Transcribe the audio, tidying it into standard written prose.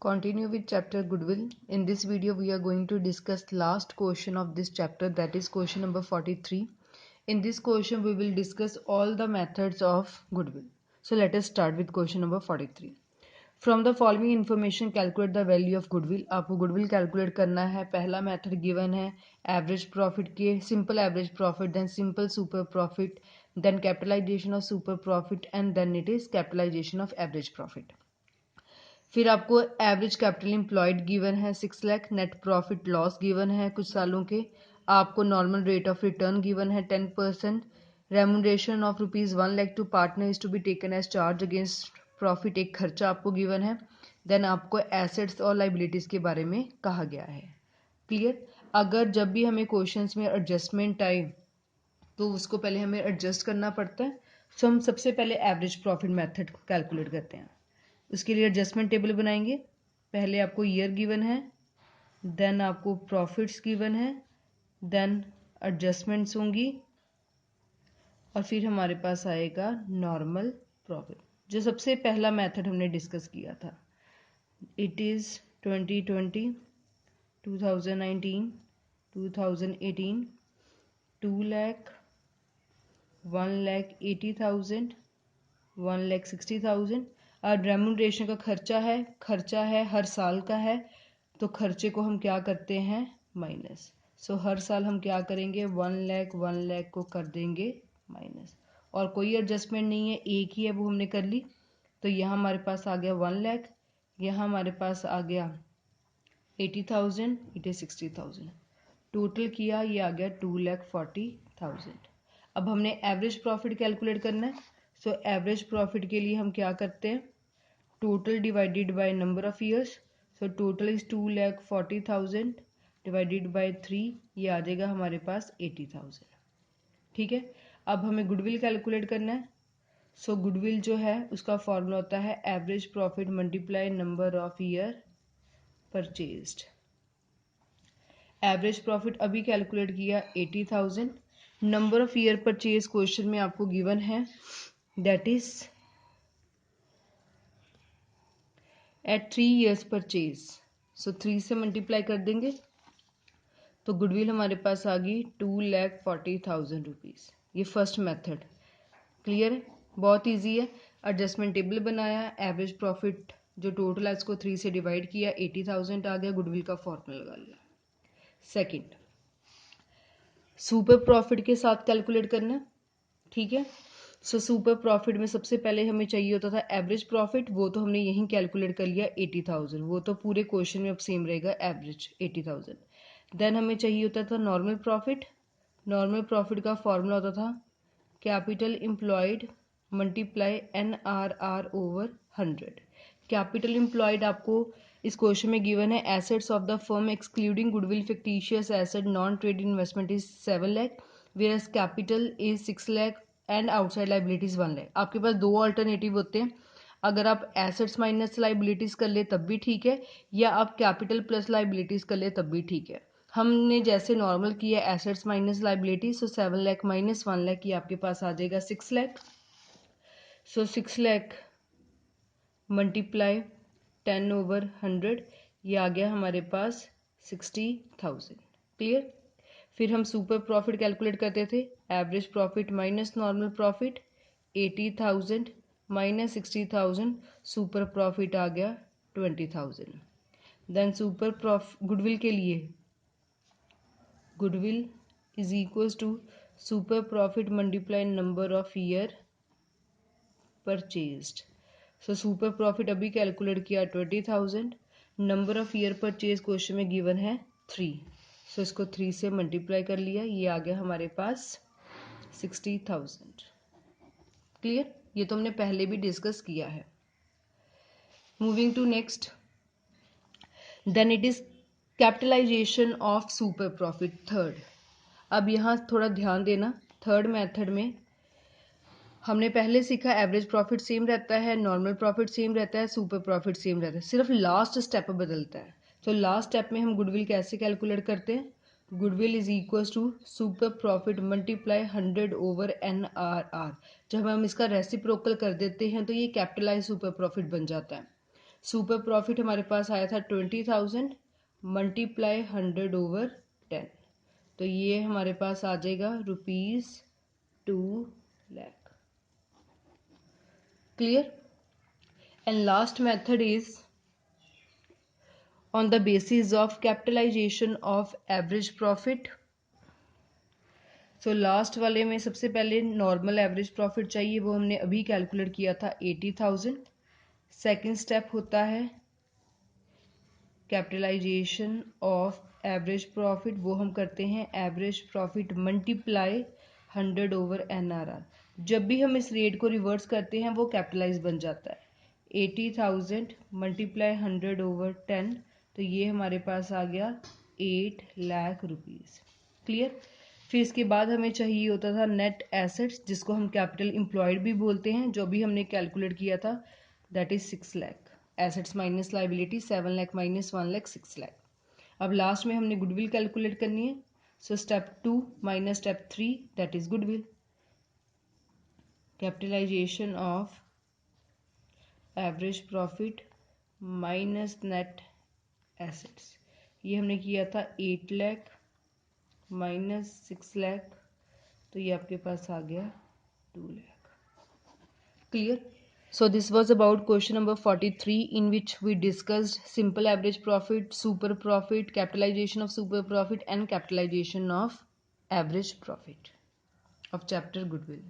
Continue with chapter Goodwill. In this video, we are going to discuss last question of this chapter, that is question number 43. In this question, we will discuss all the methods of goodwill. So let us start with question number 43. From the following information, calculate the value of goodwill. आपको goodwill calculate करना है. पहला method given है average profit के, simple average profit, then simple super profit, then capitalization of super profit, and then it is capitalization of average profit. फिर आपको average capital employed given है 6 lakh, net profit loss given है कुछ सालों के, आपको normal rate of return given है 10%, remuneration of ₹1 lakh to partner is to be taken as charge against profit, एक खर्चा आपको गिवन है। देन आपको एसेट्स और लाइबिलिटीज़ के बारे में कहा गया है। क्लियर। अगर जब भी हमें क्वेश्चंस में एडजस्टमेंट आए तो उसको पहले हमें एडजस्ट करना पड़ता है। सो हम सबसे पहले एवरेज प्रॉफिट मेथड कैलकुलेट करते हैं। उसके लिए एडजस्टमेंट टेबल बनाएंगे। पहले आपको ईयर गिवन है, देन आपको प्रॉफिट्स गिवन है, देन एडजस्टमेंट्स होंगी और फिर हमारे पास आएगा नॉर्मल प्रॉफिट, जो सबसे पहला मेथड हमने डिस्कस किया था। It is 2020, 2019, 2018, 2 lakh, 1,80,000, 1,60,000। और रेमुनरेशन का खर्चा है हर साल का है, तो खर्चे को हम क्या करते हैं माइनस। सो हर साल हम क्या करेंगे 1 लाख को कर देंगे माइनस, और कोई एडजस्टमेंट नहीं है, एक ही है वो हमने कर ली। तो यहाँ हमारे पास आ गया 1 लाख, यहाँ हमारे पास आ गया 80,000, इट इज 60,000, टोटल किया ये आ गया 2,40,000। अब हमने एवरेज प्रॉफिट कैलकुलेट करना है। सो एवरेज प्रॉफिट के लिए हम क्या करते हैं, total divided by number of years. So total is 2,40,000 divided by 3, ये आ जाएगा हमारे पास 80,000। ठीक है। अब हमें गुडविल कैलकुलेट करना है। सो गुडविल जो है उसका फॉर्मूला होता है average profit multiply number of year purchased. Average profit अभी कैलकुलेट किया 80,000, number of year purchase question में आपको गिवन है, that is at 3 years purchase. So 3 से मल्टीप्लाई कर देंगे तो गुडविल हमारे पास आ गई 2,40,000 रुपीज़। ये फर्स्ट मेथड। क्लियर है, बहुत इजी है। एडजस्टमेंट टेबल बनाया, एवरेज प्रॉफिट जो टोटल है उसको 3 से डिवाइड किया, 80,000 आ गया, गुडविल का फॉर्मूला लगा लिया। सेकंड, सुपर प्रॉफिट के साथ कैलकुलेट करना। ठीक है। सो सुपर प्रॉफिट में सबसे पहले हमें चाहिए होता था एवरेज प्रॉफिट, वो तो हमने यहीं कैलकुलेट कर लिया 80,000, वो तो पूरे क्वेश्चन में अब सेम रहेगा एवरेज 80,000। देन हमें चाहिए होता था नॉर्मल प्रॉफिट। नॉर्मल प्रॉफिट का फॉर्मूला होता था capital employed multiply NRR over 100। Capital employed आपको इस क्वेश्चन में गिवन है assets of the firm excluding goodwill fictitious asset non trade investment is 7 lakh, whereas capital is 6 lakh and outside liabilities 1 lakh. आपके पास दो alternative होते हैं, अगर आप एसेट्स माइनस लाइबिलिटीज कर ले तब भी ठीक है, या आप कैपिटल प्लस लाइबिलिटीज कर ले तब भी ठीक है। हमने जैसे नॉर्मल किया एसेट्स माइनस लाइबिलिटी, सो 7 लाख माइनस 1 लाख, ये आपके पास आ जाएगा 6 लाख। सो 6 लाख मल्टीप्लाई 10 ओवर 100, ये आ गया हमारे पास 60,000। क्लियर। फिर हम सुपर प्रॉफिट कैलकुलेट करते थे, average profit minus normal profit, 80,000 minus 60,000, super profit आ गया 20,000। देन सुपर प्रॉफिट गुडविल के लिए, goodwill is equals to super profit multiply number of year purchased. So super profit अभी कैलकुलेट किया 20,000, number of year purchase question में given है 3, सो इसको 3 से मल्टीप्लाई कर लिया, ये आ गया हमारे पास 60,000। क्लियर। ये तो हमने पहले भी डिस्कस किया है। Moving to next, then it is capitalisation of super profit third. अब यहाँ थोड़ा ध्यान देना, थर्ड मेथड में हमने पहले सीखा एवरेज प्रॉफिट सेम रहता है, नॉर्मल प्रॉफिट सेम रहता है, सुपर प्रॉफिट सेम रहता है, सिर्फ लास्ट स्टेप बदलता है। तो लास्ट स्टेप में हम गुडविल कैसे कैलकुलेट करते हैं, goodwill is equals to super profit multiply 100 over NRR। जब हम इसका रेसिप्रोकल कर देते हैं तो ये कैपिटलाइज सुपर प्रॉफिट बन जाता है। सुपर प्रॉफिट हमारे पास आया था 20,000 मल्टीप्लाई 100/10, तो ये हमारे पास आ जाएगा ₹2,00,000। Clear? And last method is on the basis of capitalization of average profit। So last वाले में सबसे पहले नॉर्मल एवरेज प्रॉफिट चाहिए, वो हमने अभी कैलकुलेट किया था 80,000। सेकेंड स्टेप होता है कैपिटलाइजेशन ऑफ एवरेज प्रॉफिट, वो हम करते हैं एवरेज प्रॉफिट मल्टीप्लाई 100/NRR। जब भी हम इस रेट को रिवर्स करते हैं वो कैपिटलाइज बन जाता है। 80,000 मल्टीप्लाई 100/10, तो ये हमारे पास आ गया 8,00,000 रुपीज़। क्लियर? फिर इसके बाद हमें चाहिए होता था नेट एसेट्स, जिसको हम कैपिटल एम्प्लॉयड भी बोलते हैं, जो भी हमने कैलकुलेट किया था, that is 6,00,000। Assets minus liability 7,00,000 minus 1,00,000 6,00,000। अब लास्ट में हमने गुडविल कैलकुलेट करनी है। So step 2 minus step 3, that is goodwill. Capitalisation of average profit minus net assets, ये हमने किया था 8,00,000 माइनस 6,00,000, तो ये आपके पास आ गया 2,00,000। Clear? So this was about question number 43, in which we discussed simple average profit, super profit, capitalization of super profit and capitalization of average profit of chapter Goodwill.